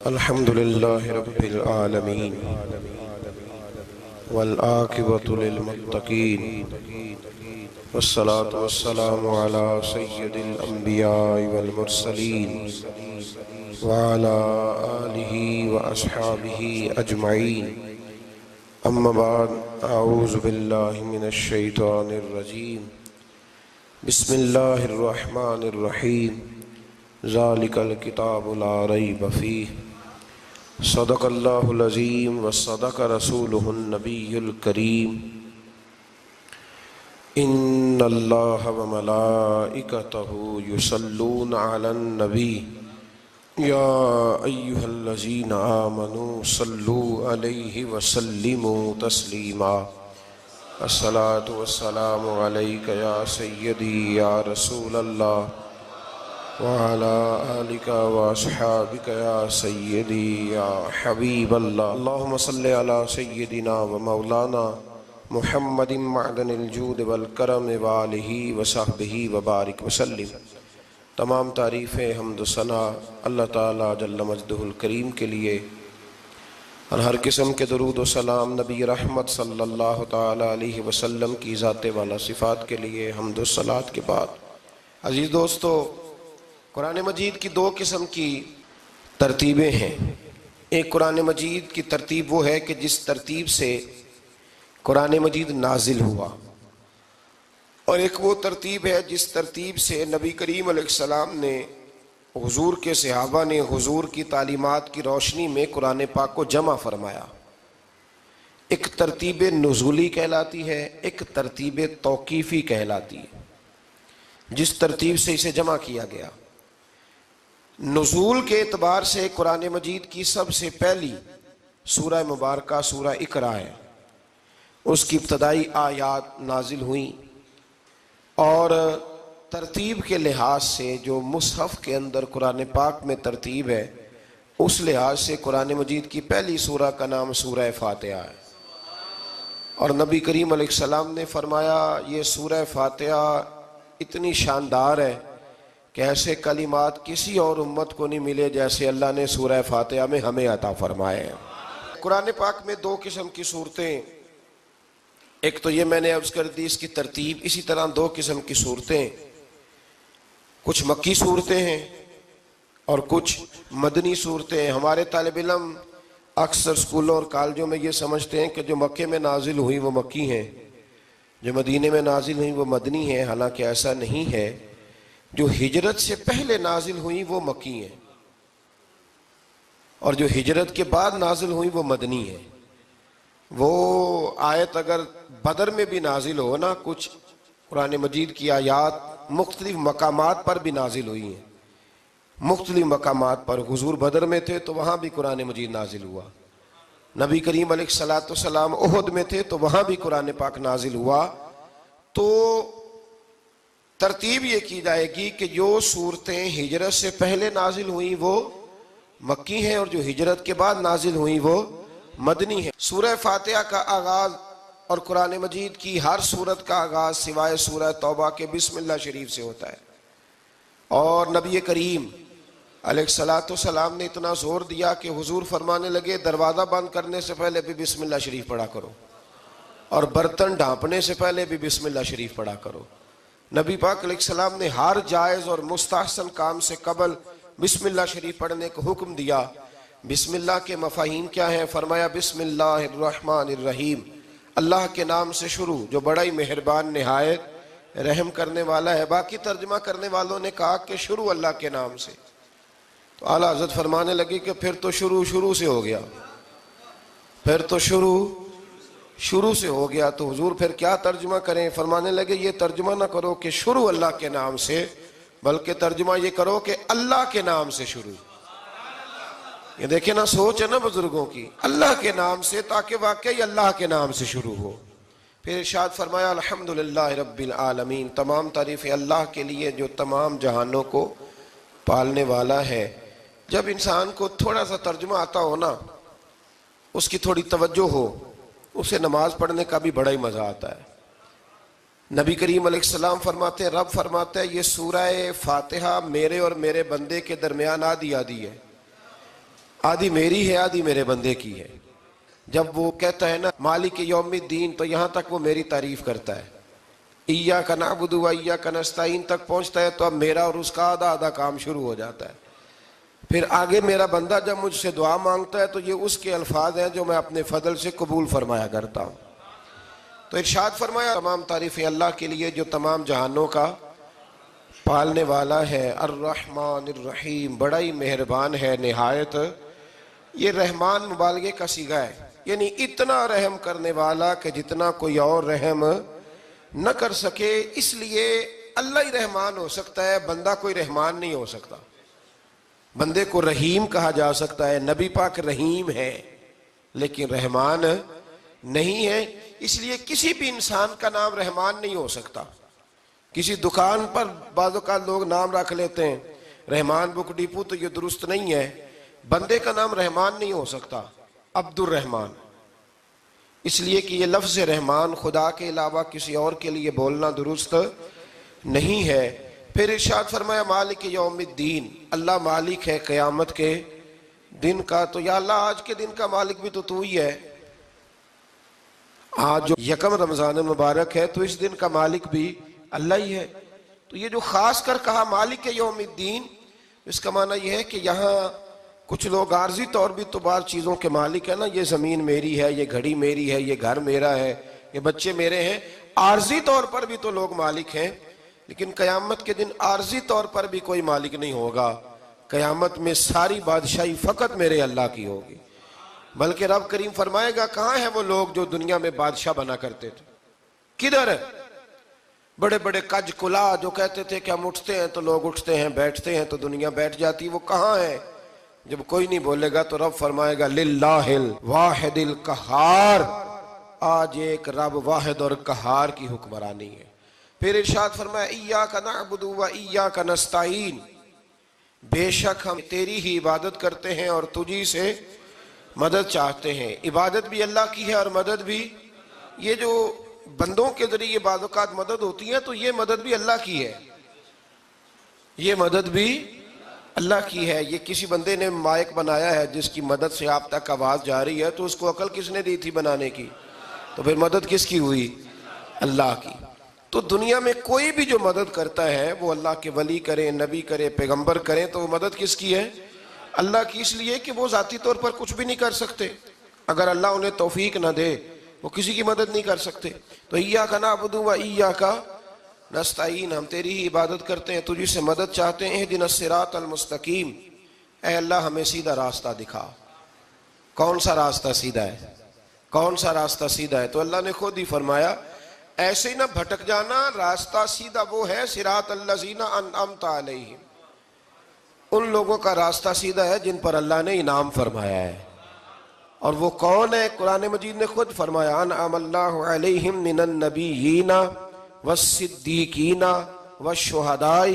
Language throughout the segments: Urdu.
الحمد لله رب العالمين والعاقبة للمتقين والصلاة والسلام على سيد الأنبياء والمرسلين وعلى آله وأصحابه أجمعين أما بعد أعوذ بالله من الشيطان الرجيم بسم الله الرحمن الرحيم ذلك الكتاب لا ريب فيه صدق اللہ العظیم وصدق رسولہ النبی الکریم ان اللہ وملائکتہ یصلون علی النبی یا ایہا الذین آمنوا صلوا علیہ وسلموا تسلیما الصلاة والسلام علیک یا سیدی یا رسول اللہ وعلى آلك وأصحابك يا سيدي يا حبيب الله اللهم صل على سيدنا ومولانا محمد معدن الجود والکرم وآلہ وصحبہ وبارک وسلم۔ تمام تعریفیں حمد و ثنا اللہ تعالیٰ جل مجدہ الکریم کے لیے اور ہر قسم کے درود و سلام نبی رحمت صلی اللہ تعالیٰ علیہ وسلم کی ذات والا صفات کے لیے حمد و صلات کے بعد، عزیز دوستو، قرآن مجید کی دو قسم کی ترتیبیں ہیں۔ ایک قرآن مجید کی ترتیب وہ ہے کہ جس ترتیب سے قرآن مجید نازل ہوا، اور ایک وہ ترتیب ہے جس ترتیب سے نبی کریم علیہ السلام نے، حضور کے صحابہ نے حضور کی تعلیمات کی روشنی میں قرآن پاک کو جمع فرمایا۔ ایک ترتیب نزولی کہلاتی ہے، ایک ترتیب توقیفی کہلاتی ہے، جس ترتیب سے اسے جمع کیا گیا۔ نزول کے اعتبار سے قرآن مجید کی سب سے پہلی سورہ مبارکہ سورہ اقرا ہے، اس کی ابتدائی آیات نازل ہوئیں، اور ترتیب کے لحاظ سے جو مصحف کے اندر قرآن پاک میں ترتیب ہے، اس لحاظ سے قرآن مجید کی پہلی سورہ کا نام سورہ فاتحہ ہے، اور نبی کریم علیہ السلام نے فرمایا یہ سورہ فاتحہ اتنی شاندار ہے کہ ایسے کلمات کسی اور امت کو نہیں ملے جیسے اللہ نے سورہ فاتحہ میں ہمیں عطا فرمائے ہیں۔ قرآن پاک میں دو قسم کی صورتیں، ایک تو یہ میں نے عرض کر دی اس کی ترتیب، اسی طرح دو قسم کی صورتیں، کچھ مکی صورتیں ہیں اور کچھ مدنی صورتیں ہیں۔ ہمارے طالب علم اکثر اسکولوں اور کالجوں میں یہ سمجھتے ہیں کہ جو مکے میں نازل ہوئی وہ مکی ہیں، جو مدینے میں نازل ہوئی وہ مدنی ہیں، حالانکہ ایسا نہیں ہے۔ جو ہجرت سے پہلے نازل ہوئی وہ مکی ہیں، اور جو ہجرت کے بعد نازل ہوئی وہ مدنی ہیں۔ وہ آیت اگر بدر میں بھی نازل ہو نا، کچھ قرآن مجید کی آیات مختلف مقامات پر بھی نازل ہوئی ہیں، مختلف مقامات پر۔ حضور بدر میں تھے تو وہاں بھی قرآن مجید نازل ہوا، نبی کریم علیہ السلام احد میں تھے تو وہاں بھی قرآن پاک نازل ہوا۔ تو ترتیب یہ کی جائے گی کہ جو صورتیں ہجرت سے پہلے نازل ہوئیں وہ مکی ہیں، اور جو ہجرت کے بعد نازل ہوئیں وہ مدنی ہیں۔ سورہ فاتحہ کا آغاز اور قرآن مجید کی ہر سورت کا آغاز سوائے سورہ توبہ کے بسم اللہ شریف سے ہوتا ہے، اور نبی کریم علیہ السلام نے اتنا زور دیا کہ حضور فرمانے لگے دروازہ بند کرنے سے پہلے بھی بسم اللہ شریف پڑھا کرو، اور برتن ڈھانپنے سے پہلے بھی بسم اللہ شریف پڑھا کرو۔ نبی پاک علیہ السلام نے ہر جائز اور مستحسن کام سے قبل بسم اللہ شریف پڑھنے کو حکم دیا۔ بسم اللہ کے مفاہیم کیا ہیں؟ فرمایا بسم اللہ الرحمن الرحیم، اللہ کے نام سے شروع جو بڑا ہی مہربان نہایت رحم کرنے والا ہے۔ باقی ترجمہ کرنے والوں نے کہا کہ شروع اللہ کے نام سے، تو اعلیٰ حضرت فرمانے لگے کہ پھر تو شروع سے ہو گیا، پھر تو شروع سے ہو گیا، تو حضور پھر کیا ترجمہ کریں؟ فرمانے لگے یہ ترجمہ نہ کرو کہ شروع اللہ کے نام سے، بلکہ ترجمہ یہ کرو کہ اللہ کے نام سے شروع۔ یہ دیکھیں نا، سوچ ہے نا بزرگوں کی، اللہ کے نام سے، تاکہ واقعی اللہ کے نام سے شروع ہو۔ پھر ارشاد فرمایا الحمدللہ رب العالمین، تمام تعریفیں اللہ کے لیے جو تمام جہانوں کو پالنے والا ہے۔ جب انسان کو تھوڑا سا ترجمہ آتا ہو نا، اس کی تھوڑی توجہ ہو، اسے نماز پڑھنے کا بھی بڑا ہی مزہ آتا ہے۔ نبی کریم علیہ السلام فرماتے ہیں، رب فرماتا ہے یہ سورہ فاتحہ میرے اور میرے بندے کے درمیان آدھی آدھی ہے۔ آدھی میری ہے آدھی میرے بندے کی ہے. جب وہ کہتا ہے نا مالک یوم الدین تو یہاں تک وہ میری تعریف کرتا ہے. ایاک نعبد و ایاک نستعین تک پہنچتا ہے تو اب میرا اور اس کا آدھا آدھا کام شروع ہو جاتا ہے. پھر آگے میرا بندہ جب مجھ سے دعا مانگتا ہے تو یہ اس کے الفاظ ہیں جو میں اپنے فضل سے قبول فرمایا کرتا ہوں. تو ارشاد فرمایا تمام تعریفیں اللہ کے لیے جو تمام جہانوں کا پالنے والا ہے. الرحمن الرحیم، بڑا ہی مہربان ہے نہایت. یہ رحمان مبالغے کا صیغہ ہے، یعنی اتنا رحم کرنے والا کہ جتنا کوئی اور رحم نہ کر سکے. اس لیے اللہ ہی رحمان ہو سکتا ہے، بندہ کوئی رحمان نہیں ہو سکتا. بندے کو رحیم کہا جا سکتا ہے، نبی پاک رحیم ہے لیکن رحمان نہیں ہے. اس لیے کسی بھی انسان کا نام رحمان نہیں ہو سکتا. کسی دکان پر بعض اوقات لوگ نام رکھ لیتے ہیں رحمان بک ڈپو، تو یہ درست نہیں ہے. بندے کا نام رحمان نہیں ہو سکتا، عبد الرحمان. اس لیے کہ یہ لفظ رحمان خدا کے علاوہ کسی اور کے لیے بولنا درست نہیں ہے. پھر ارشاد فرمایا مالک یوم الدین، اللہ مالک ہے قیامت کے دن کا. تو یا اللہ آج کے دن کا مالک بھی تو ہی ہے. آج جو یکم رمضان مبارک ہے تو اس دن کا مالک بھی اللہ ہی ہے. تو یہ جو خاص کر کہا مالک یوم الدین، اس کا معنی یہ ہے کہ یہاں کچھ لوگ عارضی طور بھی تو بعض چیزوں کے مالک ہیں نا. یہ زمین میری ہے، یہ گھڑی میری ہے، یہ گھر میرا ہے، یہ بچے میرے ہیں. عارضی طور پر بھی تو لوگ مالک ہیں، لیکن قیامت کے دن عارضی طور پر بھی کوئی مالک نہیں ہوگا. قیامت میں ساری بادشاہی فقط میرے اللہ کی ہوگی. بلکہ رب کریم فرمائے گا کہاں ہیں وہ لوگ جو دنیا میں بادشاہ بنا کرتے تھے؟ کدھر ہے؟ بڑے بڑے کج کلا جو کہتے تھے کہ ہم اٹھتے ہیں تو لوگ اٹھتے ہیں، بیٹھتے ہیں تو دنیا بیٹھ جاتی، وہ کہاں ہے؟ جب کوئی نہیں بولے گا تو رب فرمائے گا للہ الواحد القہار، آج ایک رب واحد اور قہار کی حکمرانی ہے. پھر ارشاد فرمایا ایاک نعبد و ایاک نستعین، بے شک ہم تیری ہی عبادت کرتے ہیں اور تجھی سے مدد چاہتے ہیں. عبادت بھی اللہ کی ہے اور مدد بھی. یہ جو بندوں کے ذریعے بعض اوقات مدد ہوتی ہے تو یہ مدد بھی اللہ کی ہے، یہ مدد بھی اللہ کی ہے. یہ کسی بندے نے مائک بنایا ہے جس کی مدد سے آپ تک آواز جا رہی ہے، تو اس کو عقل کس نے دی تھی بنانے کی؟ تو پھر مدد کس کی ہوئی؟ اللہ کی. تو دنیا میں کوئی بھی جو مدد کرتا ہے وہ اللہ کے ولی کریں، نبی کرے، پیغمبر کریں، تو وہ مدد کس کی ہے؟ اللہ کی. اس لیے کہ وہ ذاتی طور پر کچھ بھی نہیں کر سکتے. اگر اللہ انہیں توفیق نہ دے وہ کسی کی مدد نہیں کر سکتے. تو ایاک نعبد و ایاک نستعین، ہم تیری ہی عبادت کرتے ہیں، تجھی سے مدد چاہتے ہیں. اہدنا الصراط المستقیم، اے اللہ ہمیں سیدھا راستہ دکھا. کون سا راستہ سیدھا ہے؟ کون سا راستہ سیدھا ہے؟ تو اللہ نے خود ہی فرمایا ایسے ہی نہ بھٹک جانا، راستہ سیدھا وہ ہے صراط الذین انعمت علیہم، ان لوگوں کا راستہ سیدھا ہے جن پر اللہ نے انعام فرمایا ہے. اور وہ کون ہے؟ قرآن مجید نے خود فرمایا انعم اللہ علیہم من النبیین والصدیقین والشہداء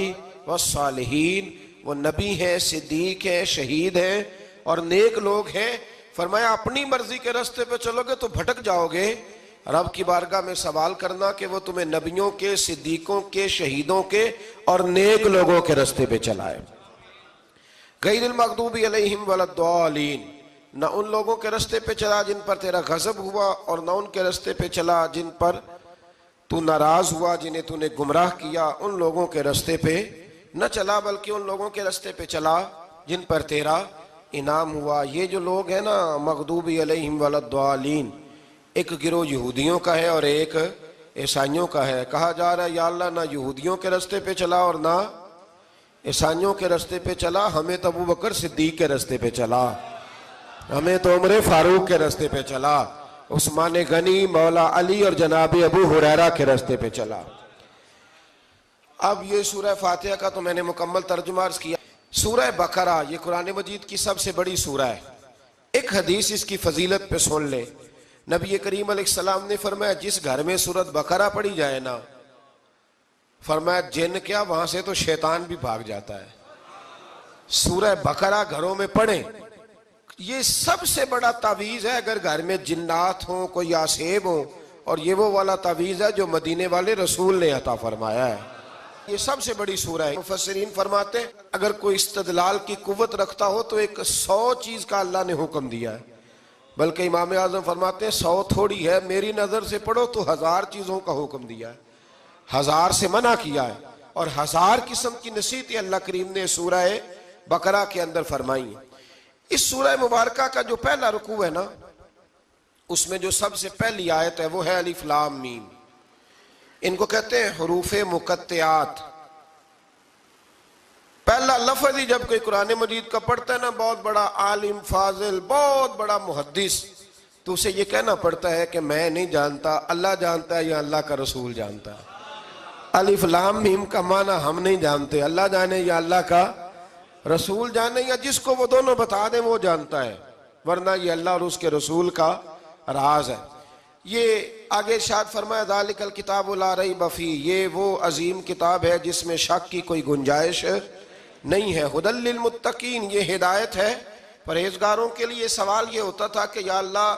والصالحین. وہ نبی ہیں، صدیق ہیں، شہید ہیں اور نیک لوگ ہیں. فرمایا اپنی مرضی کے راستے پہ چلو گے تو بھٹک جاؤ گے. رب کی بارگاہ میں سوال کرنا کہ وہ تمہیں نبیوں کے، صدیقوں کے، شہیدوں کے اور نیک لوگوں کے راستے پہ چلائے. غیر المغضوب علیہم ولا الضالین، نہ ان لوگوں کے راستے پہ چلا جن پر تیرا غضب ہوا، اور نہ ان کے راستے پہ چلا جن پر تو ناراض ہوا، جنہیں تو نے گمراہ کیا. ان لوگوں کے راستے پہ نہ چلا بلکہ ان لوگوں کے راستے پہ چلا جن پر تیرا انعام ہوا. یہ جو لوگ ہیں نا مغضوب علیہم ولا الضالین، ایک گروہ یہودیوں کا ہے اور ایک عیسائیوں کا ہے. کہا جا رہا ہے یا اللہ نہ یہودیوں کے راستے پہ چلا اور نہ عیسائیوں کے راستے پہ چلا، ہمیں تو ابو بکر صدیق کے راستے پہ چلا، ہمیں تو عمر فاروق کے راستے پہ چلا، عثمان غنی، مولا علی اور جناب ابو ہریرہ کے راستے پہ چلا. اب یہ سورہ فاتحہ کا تو میں نے مکمل ترجمہ عرض کیا. سورہ بقرہ یہ قرآن مجید کی سب سے بڑی سورہ ہے. ایک حدیث اس کی فضیلت پہ سن لے. نبی کریم علیہ السلام نے فرمایا جس گھر میں سورۃ بقرہ پڑھی جائے نا، فرمایا جن کیا وہاں سے تو شیطان بھی بھاگ جاتا ہے. سورہ بقرہ گھروں میں پڑھیں، یہ سب سے بڑا تعویذ ہے. اگر گھر میں جنات ہوں، کوئی آسیب ہوں، اور یہ وہ والا تعویذ ہے جو مدینے والے رسول نے عطا فرمایا ہے. یہ سب سے بڑی سورہ ہے. مفسرین فرماتے ہیں اگر کوئی استدلال کی قوت رکھتا ہو تو ایک 100 چیز کا اللہ نے حکم دیا ہے، بلکہ امام اعظم فرماتے ہیں 100 تھوڑی ہے، میری نظر سے پڑھو تو 1000 چیزوں کا حکم دیا ہے، 1000 سے منع کیا ہے، اور 1000 قسم کی نصیحتیں اللہ کریم نے سورہ بقرہ کے اندر فرمائی ہیں. اس سورہ مبارکہ کا جو پہلا رکوع ہے نا، اس میں جو سب سے پہلی آیت ہے وہ ہے الف لام میم. ان کو کہتے ہیں حروف مقطعات. پہلا لفظ ہی جب کوئی قرآن مجید کا پڑھتا ہے نا، بہت بڑا عالم فاضل، بہت بڑا محدث، تو اسے یہ کہنا پڑتا ہے کہ میں نہیں جانتا، اللہ جانتا ہے یا اللہ کا رسول جانتا ہے. الف لام میم کا معنی ہم نہیں جانتے، اللہ جانے یا اللہ کا رسول جانے، یا جس کو وہ دونوں بتا دیں وہ جانتا ہے، ورنہ یہ اللہ اور اس کے رسول کا راز ہے. یہ آگے ارشاد فرمایا ذالک الکتاب لا ریب فیہ، یہ وہ عظیم کتاب ہے جس میں شک کی کوئی گنجائش نہیں ہے. ھدی للمتقین، یہ ہدایت ہے پرہیزگاروں کے لیے. سوال یہ ہوتا تھا کہ یا اللہ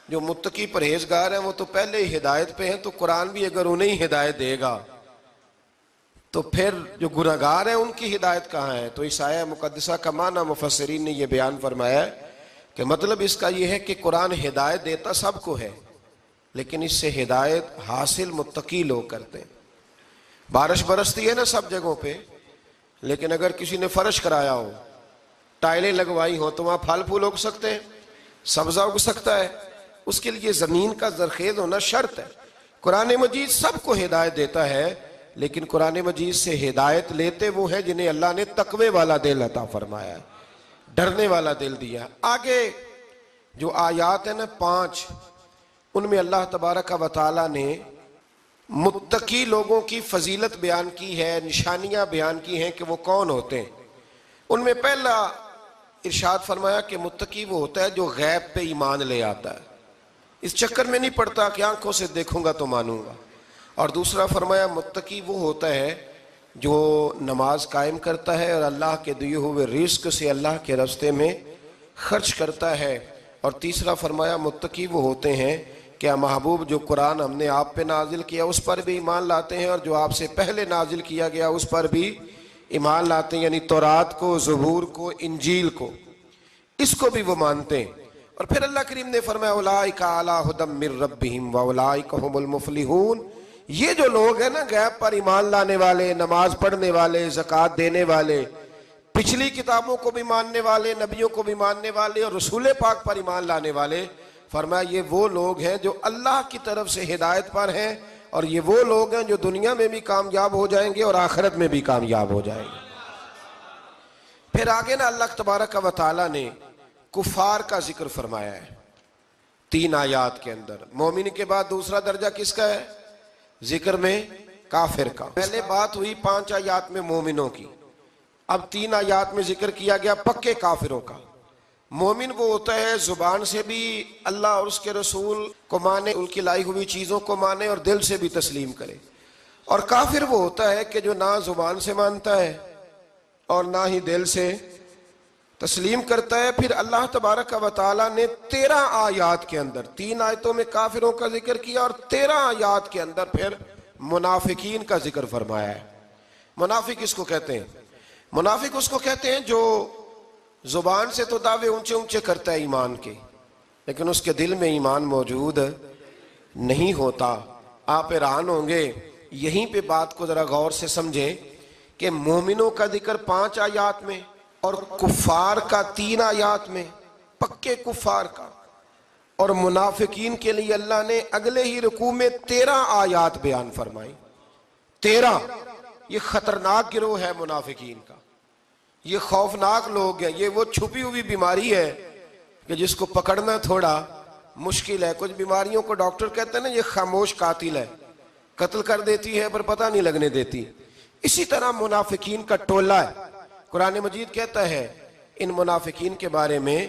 جو متقی پرہیزگار ہیں وہ تو پہلے ہی ہدایت پہ ہیں، تو قرآن بھی اگر انہیں ہدایت دے گا تو پھر جو گناہگار ہیں ان کی ہدایت کہاں ہے؟ تو اس آیہ مقدسہ کا معنی مفسرین نے یہ بیان فرمایا ہے کہ مطلب اس کا یہ ہے کہ قرآن ہدایت دیتا سب کو ہے، لیکن اس سے ہدایت حاصل متقی لوگ کرتے ہیں. بارش برستی ہے نا سب جگہوں پہ، لیکن اگر کسی نے فرش کرایا ہو، ٹائلیں لگوائی ہو، تو وہاں پھل پھول اگ سکتے ہیں، سبزہ اگ سکتا ہے. اس کے لیے زمین کا زرخیز ہونا شرط ہے. قرآن مجید سب کو ہدایت دیتا ہے، لیکن قرآن مجید سے ہدایت لیتے وہ ہیں جنہیں اللہ نے تقوی والا دل عطا فرمایا ہے، ڈرنے والا دل دیا. آگے جو آیات ہیں نا 5، ان میں اللہ تبارک و تعالیٰ نے متقی لوگوں کی فضیلت بیان کی ہے، نشانیاں بیان کی ہیں کہ وہ کون ہوتے ہیں. ان میں پہلا ارشاد فرمایا کہ متقی وہ ہوتا ہے جو غیب پہ ایمان لے آتا ہے، اس چکر میں نہیں پڑتا کہ آنکھوں سے دیکھوں گا تو مانوں گا. اور دوسرا فرمایا متقی وہ ہوتا ہے جو نماز قائم کرتا ہے اور اللہ کے دیے ہوئے رزق سے اللہ کے راستے میں خرچ کرتا ہے. اور تیسرا فرمایا متقی وہ ہوتے ہیں کہ محبوب جو قرآن ہم نے آپ پہ نازل کیا اس پر بھی ایمان لاتے ہیں، اور جو آپ سے پہلے نازل کیا گیا اس پر بھی ایمان لاتے ہیں، یعنی تورات کو، زبور کو، انجیل کو، اس کو بھی وہ مانتے ہیں. اور پھر اللہ کریم نے فرمایا اولئک علی ھدی من ربہم واولئک ھم المفلحون. یہ جو لوگ ہیں نا غیب پر ایمان لانے والے، نماز پڑھنے والے، زکوٰۃ دینے والے، پچھلی کتابوں کو بھی ماننے والے، نبیوں کو بھی ماننے والے، اور رسول پاک پر ایمان لانے والے، فرمایا یہ وہ لوگ ہیں جو اللہ کی طرف سے ہدایت پر ہیں، اور یہ وہ لوگ ہیں جو دنیا میں بھی کامیاب ہو جائیں گے اور آخرت میں بھی کامیاب ہو جائیں گے. پھر آگے نا اللہ تبارک و تعالیٰ نے کفار کا ذکر فرمایا ہے 3 آیات کے اندر. مومن کے بعد دوسرا درجہ کس کا ہے ذکر میں؟ کافر کا. پہلے بات ہوئی 5 آیات میں مومنوں کی، اب 3 آیات میں ذکر کیا گیا پکے کافروں کا. مومن وہ ہوتا ہے زبان سے بھی اللہ اور اس کے رسول کو مانے، ان کی لائی ہوئی چیزوں کو مانے اور دل سے بھی تسلیم کرے. اور کافر وہ ہوتا ہے کہ جو نہ زبان سے مانتا ہے اور نہ ہی دل سے تسلیم کرتا ہے. پھر اللہ تبارک و تعالیٰ نے 13 آیات کے اندر 3 آیتوں میں کافروں کا ذکر کیا، اور 13 آیات کے اندر پھر منافقین کا ذکر فرمایا ہے. منافق اس کو کہتے ہیں، منافق اس کو کہتے ہیں جو زبان سے تو دعوے اونچے اونچے کرتا ہے ایمان کے، لیکن اس کے دل میں ایمان موجود نہیں ہوتا. آپ حیران ہوں گے، یہیں پہ بات کو ذرا غور سے سمجھیں کہ مومنوں کا ذکر 5 آیات میں اور کفار کا 3 آیات میں، پکے کفار کا. اور منافقین کے لیے اللہ نے اگلے ہی رکوع میں 13 آیات بیان فرمائی. 13. یہ خطرناک گروہ ہے منافقین کا، یہ خوفناک لوگ ہیں. یہ وہ چھپی ہوئی بیماری ہے کہ جس کو پکڑنا تھوڑا مشکل ہے. کچھ بیماریوں کو ڈاکٹر کہتے ہیں نا یہ خاموش قاتل ہے، قتل کر دیتی ہے پر پتہ نہیں لگنے دیتی. اسی طرح منافقین کا ٹولہ ہے. قرآن مجید کہتا ہے ان منافقین کے بارے میں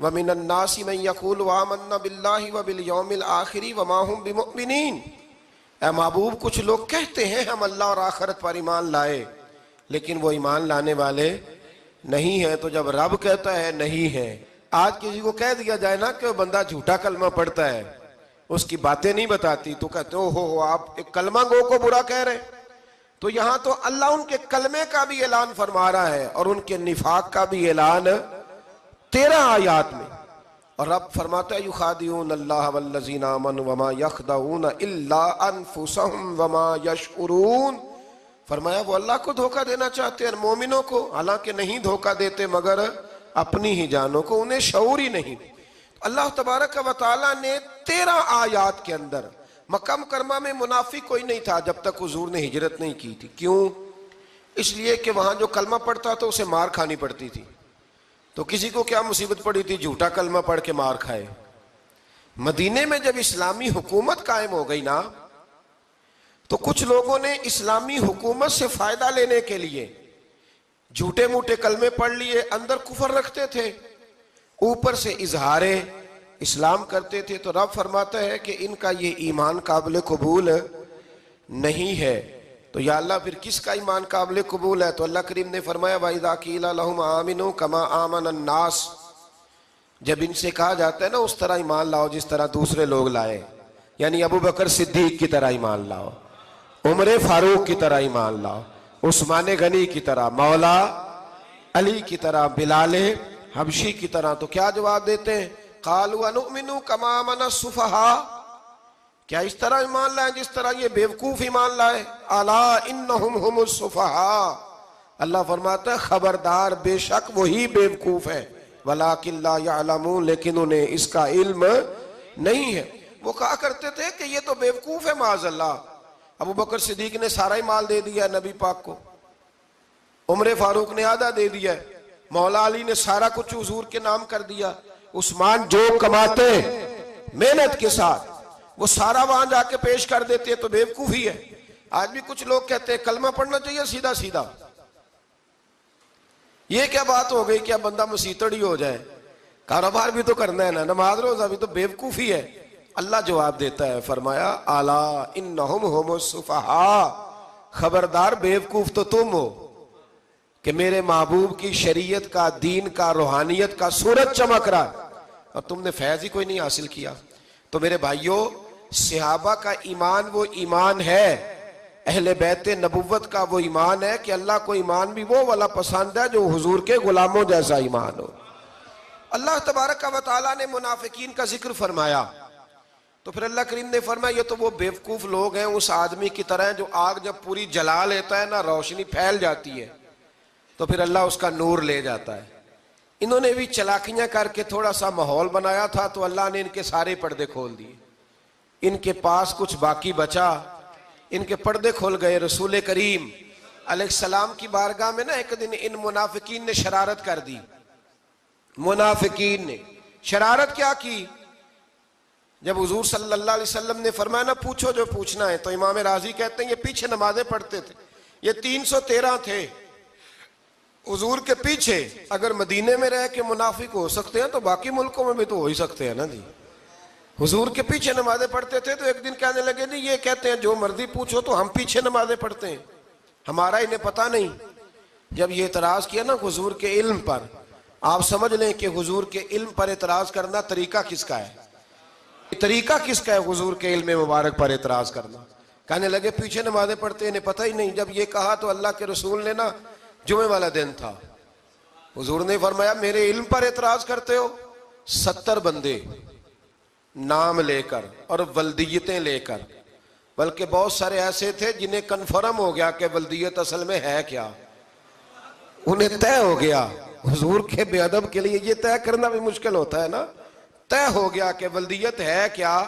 وَمِنَ النَّاسِ مَن يَقُولُ آمَنَّا بِاللَّهِ وَبِالْيَوْمِ الْآخِرِ وَمَا هُمْ بِمُؤْمِنِينَ. اے محبوب کچھ لوگ کہتے ہیں ہم اللہ اور آخرت پر ایمان لائے، لیکن وہ ایمان لانے والے نہیں ہیں. تو جب رب کہتا ہے نہیں ہے، آج کسی کو کہہ دیا جائے نا کہ وہ بندہ جھوٹا کلمہ پڑھتا ہے، اس کی باتیں نہیں بتاتی، تو کہتے ہو آپ ایک کلمہ گو کو برا کہہ رہے ہیں. تو یہاں تو اللہ ان کے کلمے کا بھی اعلان فرما رہا ہے اور ان کے نفاق کا بھی اعلان 13 آیات میں. اور رب فرماتا ہے یخادعون اللہ والذین آمنوا وما یخدعون الا انفسهم وما یشعرون. فرمایا وہ اللہ کو دھوکہ دینا چاہتے ہیں مومنوں کو، حالانکہ نہیں دھوکہ دیتے مگر اپنی ہی جانوں کو، انہیں شعور ہی نہیں. اللہ تبارک و تعالیٰ نے 13 آیات کے اندر مکہ مکرمہ میں منافق کوئی نہیں تھا جب تک حضور نے ہجرت نہیں کی تھی. کیوں؟ اس لیے کہ وہاں جو کلمہ پڑھتا تھا اسے مار کھانی پڑتی تھی. تو کسی کو کیا مصیبت پڑی تھی؟ جھوٹا کلمہ پڑھ کے مار کھائے. مدینے میں جب اسلامی حکومت قائم ہو گئی نا تو کچھ لوگوں نے اسلامی حکومت سے فائدہ لینے کے لیے جھوٹے موٹے کلمے پڑھ لیے، اندر کفر رکھتے تھے، اوپر سے اظہار اسلام کرتے تھے. تو رب فرماتا ہے کہ ان کا یہ ایمان قابل قبول نہیں ہے. تو یا اللہ پھر کس کا ایمان قابل قبول ہے؟ تو اللہ کریم نے فرمایا وَإِذَا قِيلَ لَهُمْ آمِنُوا كَمَا آمَنَ النَّاسِ، جب ان سے کہا جاتا ہے نا اس طرح ایمان لاؤ جس طرح دوسرے لوگ لائے، یعنی ابو بکر صدیق کی طرح ایمان لاؤ، عمر فاروق کی طرح ایمان لاؤ، عثمان غنی کی طرح، مولا علی کی طرح، بلال حبشی کی طرح، تو کیا جواب دیتے ہیں؟ قَالُوا وَنُؤْمِنُوا كَمَا آمَنَ السُّفَهَاءُ، کیا اس طرح ایمان لائے جس طرح یہ بیوقوف ایمان لائے؟ الا انہم ہم السفہاء، اللہ فرماتا ہے خبردار بے شک وہی بیوقوف ہے، ولکن لا یعلمون، لیکن انہیں اس کا علم نہیں ہے. وہ کہا کرتے تھے کہ یہ تو بیوقوف ہے معاذ اللہ. ابو بکر صدیق نے سارا ہی مال دے دیا نبی پاک کو، عمر فاروق نے آدھا دے دیا، مولا علی نے سارا کچھ حضور کے نام کر دیا، عثمان جو کماتے محنت کے ساتھ وہ سارا وہاں جا کے پیش کر دیتے، تو بیوقوفی ہے. آج بھی کچھ لوگ کہتے ہیں کلمہ پڑھنا چاہیے سیدھا سیدھا. یہ کیا بات ہو گئی کہ اب بندہ مسیتڑی ہو جائے؟ کاروبار بھی تو کرنا ہے نا، نماز روزہ بھی، تو بیوقوفی ہے. اللہ جواب دیتا ہے، فرمایا الا انہم ہم السفہاء، خبردار بیوقوف تو تم ہو کہ میرے محبوب کی شریعت کا، دین کا، روحانیت کا سورج چمک رہا اور تم نے فیض ہی کوئی نہیں حاصل کیا. تو میرے بھائیوں، صحابہ کا ایمان وہ ایمان ہے، اہل بیت نبوت کا وہ ایمان ہے کہ اللہ کو ایمان بھی وہ والا پسند ہے جو حضور کے غلاموں جیسا ایمان ہو. اللہ تبارک و تعالیٰ نے منافقین کا ذکر فرمایا تو پھر اللہ کریم نے فرمایا یہ تو وہ بیوقوف لوگ ہیں اس آدمی کی طرح جو آگ جب پوری جلا لیتا ہے نا روشنی پھیل جاتی ہے تو پھر اللہ اس کا نور لے جاتا ہے. انہوں نے بھی چلاکیاں کر کے تھوڑا سا ماحول بنایا تھا تو اللہ نے ان کے سارے پردے کھول دیے. ان کے پاس کچھ باقی بچا، ان کے پردے کھول گئے. رسول کریم علیہ السلام کی بارگاہ میں نا ایک دن ان منافقین نے شرارت کر دی. منافقین نے شرارت کیا کی؟ جب حضور صلی اللہ علیہ وسلم نے فرمایا نا پوچھو جو پوچھنا ہے، تو امام راضی کہتے ہیں یہ پیچھے نمازیں پڑھتے تھے، یہ 313 تھے حضور کے پیچھے. اگر مدینے میں رہ کے منافق ہو سکتے ہیں تو باقی ملکوں میں بھی تو ہو ہی سکتے ہیں نا جی. حضور کے پیچھے نمازیں پڑھتے تھے تو ایک دن کہنے لگے نہیں یہ کہتے ہیں جو مرضی پوچھو تو ہم پیچھے نمازیں پڑھتے ہیں، ہمارا انہیں پتہ نہیں. جب یہ اعتراض کیا نا حضور کے علم پر، آپ سمجھ لیں کہ حضور کے علم پر اعتراض کرنا طریقہ کس کا ہے؟ طریقہ کس کا ہے حضور کے علم مبارک پر اعتراض کرنا؟ کہنے لگے پیچھے نمازیں پڑھتے ہیں، انہیں پتہ ہی نہیں. جب یہ کہا تو اللہ کے رسول نے نا، جمعے والا دن تھا، حضور نے فرمایا میرے علم پر اعتراض کرتے ہو؟ 70 بندے نام لے کر اور ولدیتیں لے کر، بلکہ بہت سارے ایسے تھے جنہیں کنفرم ہو گیا کہ ولدیت اصل میں ہے کیا، انہیں طے ہو گیا. حضور کے بے ادب کے لیے یہ طے کرنا بھی مشکل ہوتا ہے نا. طے ہو گیا کہ ولدیت ہے کیا.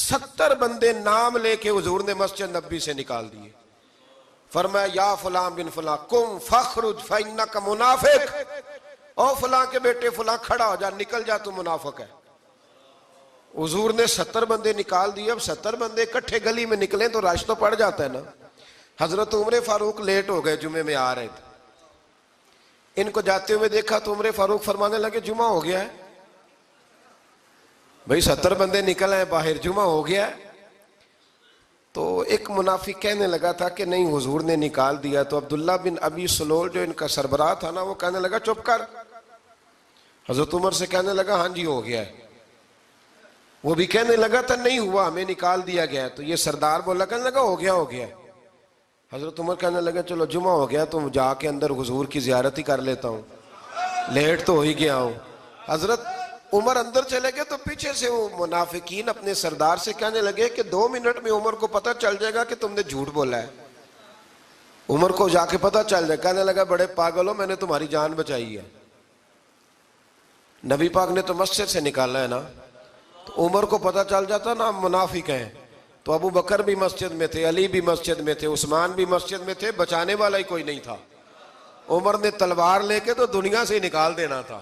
70 بندے نام لے کے حضور نے مسجد نبی سے نکال دیے. فرمایا یا فلاں بن فلاں قم فخرج فإنک منافق، او فلاں کے بیٹے فلاں کھڑا ہو جا، نکل جا، تو منافق ہے. حضور نے 70 بندے نکال دیے. اب 70 بندے اکٹھے گلی میں نکلیں تو رش تو پڑ جاتا ہے نا. حضرت عمر فاروق لیٹ ہو گئے، جمعے میں آ رہے تھے. ان کو جاتے ہوئے دیکھا تو عمر فاروق فرمانے لگے جمعہ ہو گیا ہے. بھئی 70 بندے نکل آئے باہر، جمعہ ہو گیا ہے. تو ایک منافق کہنے لگا تھا کہ نہیں حضور نے نکال دیا. تو عبداللہ بن ابی سلول جو ان کا سربراہ تھا نا، وہ کہنے لگا چپ کر. حضرت عمر سے کہنے لگا ہاں جی ہو گیا ہے. وہ بھی کہنے لگا تھا نہیں ہوا، ہمیں نکال دیا گیا ہے. تو یہ سردار بولا، کہنے لگا ہو گیا ہو گیا. حضرت عمر کہنے لگے چلو جمعہ ہو گیا تو جا کے اندر حضور کی زیارت ہی کر لیتا ہوں، لیٹ تو ہو ہی گیا ہوں۔ حضرت عمر اندر چلے گئے تو پیچھے سے وہ منافقین اپنے سردار سے کہنے لگے کہ 2 منٹ میں عمر کو پتہ چل جائے گا کہ تم نے جھوٹ بولا ہے۔ عمر کو جا کے پتہ چل جائے، کہنے لگا بڑے پاگل ہو، میں نے تمہاری جان بچائی ہے، نبی پاک نے تو مسجد سے نکالا ہے نا۔ تو عمر کو پتہ چل جاتا نا منافق ہیں، تو ابو بکر بھی مسجد میں تھے، علی بھی مسجد میں تھے، عثمان بھی مسجد میں تھے، بچانے والا ہی کوئی نہیں تھا۔ عمر نے تلوار لے کے تو دنیا سے ہی نکال دینا تھا،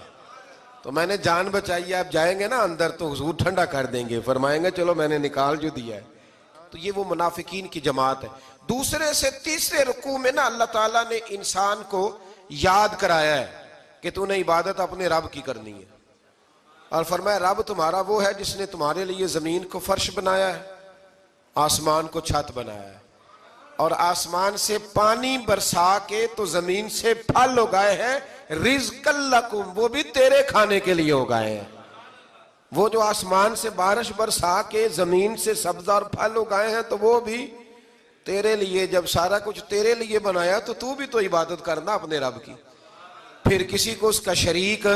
تو میں نے جان بچائی ہے، آپ جائیں گے نا اندر تو حضور ٹھنڈا کر دیں گے، فرمائیں گے چلو میں نے نکال جو دیا ہے۔ تو یہ وہ منافقین کی جماعت ہے۔ دوسرے سے تیسرے رکوع میں نا اللہ تعالیٰ نے انسان کو یاد کرایا ہے کہ تو نے عبادت اپنے رب کی کرنی ہے، اور فرمایا رب تمہارا وہ ہے جس نے تمہارے لیے زمین کو فرش بنایا ہے، آسمان کو چھت بنایا ہے، اور آسمان سے پانی برسا کے تو زمین سے پھل اگائے ہیں، رزق لکم، وہ بھی تیرے کھانے کے لیے اگائے ہیں۔ وہ جو آسمان سے بارش برسا کے زمین سے سبز اور پھل اگائے ہیں تو وہ بھی تیرے لیے۔ جب سارا کچھ تیرے لیے بنایا تو بھی تو عبادت کرنا اپنے رب کی، پھر کسی کو اس کا شریک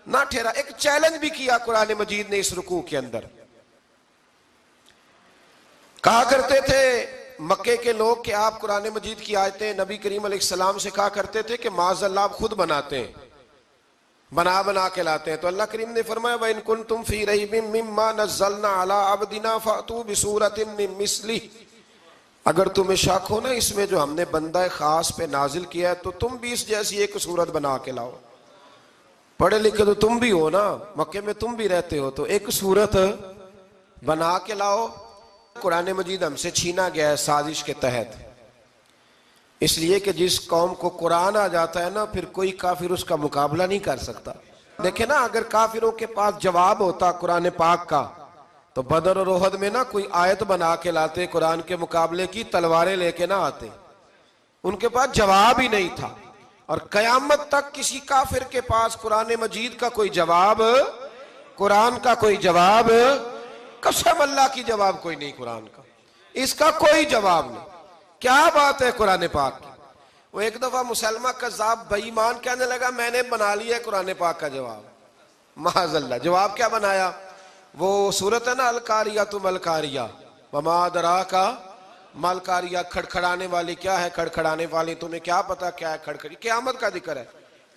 نہ ٹھہرا۔ ایک چیلنج بھی کیا قرآن مجید نے اس رکوع کے اندر۔ کہا کرتے تھے مکے کے لوگ کہ آپ قرآن مجید کی آیتیں نبی کریم علیہ السلام سے کہا کرتے تھے کہ معاذ اللہ آپ خود بناتے ہیں، بنا کے لاتے ہیں۔ تو اللہ کریم نے فرمایا وَإِن كُنتُمْ فِي رَيْبٍ مِّمَّا نَزَّلْنَا عَلَىٰ عَبْدِنَا فَأْتُوا بِسُورَةٍ مِّن مِّثْلِهِ، اگر تمہیں شک ہو نا اس میں جو ہم نے بندہ خاص پہ نازل کیا ہے تو تم بھی اس جیسی ایک صورت بنا کے لاؤ۔ پڑھے لکھے تو تم بھی ہو نا، مکے میں تم بھی رہتے ہو، تو ایک صورت بنا کے لاؤ۔ قرآن مجید ہم سے چھینا گیا ہے سازش کے تحت، اس لیے کہ جس قوم کو قرآن آ جاتا ہے نا پھر کوئی کافر اس کا مقابلہ نہیں کر سکتا۔ دیکھیں نا اگر کافروں کے پاس جواب ہوتا قرآن پاک کا تو بدر اور احد میں نا کوئی آیت بنا کے لاتے، قرآن کے مقابلے کی تلواریں لے کے نہ آتے، ان کے پاس جواب ہی نہیں تھا۔ اور قیامت تک کسی کافر کے پاس قرآن مجید کا کوئی جواب، قرآن کا کوئی جواب، قسم اللہ کی جواب کوئی نہیں، قرآن کا اس کا کوئی جواب نہیں۔ کیا بات ہے قرآن پاک کی۔ وہ ایک دفعہ مسلمہ کذاب بے ایمان کہنے لگا میں نے بنا لیا ہے قرآن پاک کا جواب، معاذ اللہ۔ جواب کیا بنایا؟ وہ صورت ہے نا القاریۃ ما القاریۃ وما ادراک ما القاریۃ، کھڑکھڑانے والی کیا ہے، کھڑکھڑانے والی تمہیں کیا پتا کیا ہے کھڑکھڑی، قیامت کا ذکر ہے۔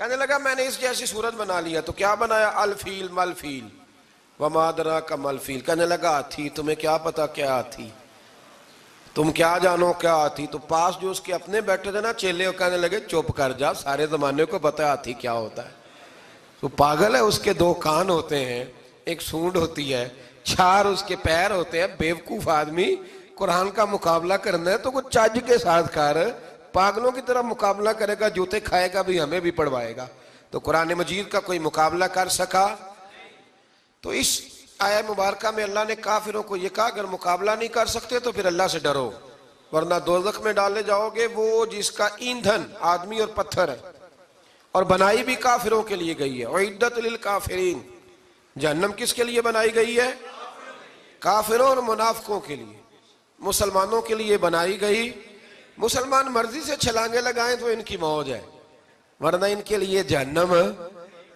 کہنے لگا میں نے اس جیسی صورت بنا لیا، تو کیا بنایا؟ الفیل مل فیل وما ادراک ما الفیل۔ کہنے لگا ہاتھی، تمہیں کیا پتا کیا ہاتھی، تم کیا جانو کیا ہاتھی۔ تو پاس جو اس کے اپنے بیٹھے تھے نا چیلے، کہنے لگے چپ کر جا، سارے زمانے کو پتا ہے ہاتھی کیا ہوتا ہے۔ تو پاگل ہے، اس کے 2 کان ہوتے ہیں، ایک سونڈ ہوتی ہے، 4 اس کے پیر ہوتے ہیں۔ بیوقوف آدمی قرآن کا مقابلہ کرنا ہے تو کچھ چج کے ساتھ کر، پاگلوں کی طرح مقابلہ کرے گا، جوتے کھائے گا بھی، ہمیں بھی پڑھوائے گا۔ تو قرآن مجید کا کوئی مقابلہ کر سکا؟ تو اس آیہ مبارکہ میں اللہ نے کافروں کو یہ کہا اگر مقابلہ نہیں کر سکتے تو پھر اللہ سے ڈرو، ورنہ دوزخ میں ڈالے جاؤ گے، وہ جس کا ایندھن آدمی اور پتھر ہے، اور بنائی بھی کافروں کے لیے گئی ہے۔ اعدت للکافرین، جہنم کس کے لیے بنائی گئی ہے؟ کافروں اور منافقوں کے لیے۔ مسلمانوں کے لیے بنائی گئی، مسلمان مرضی سے چھلانگے لگائیں تو ان کی موج ہے، ورنہ ان کے لیے جہنم،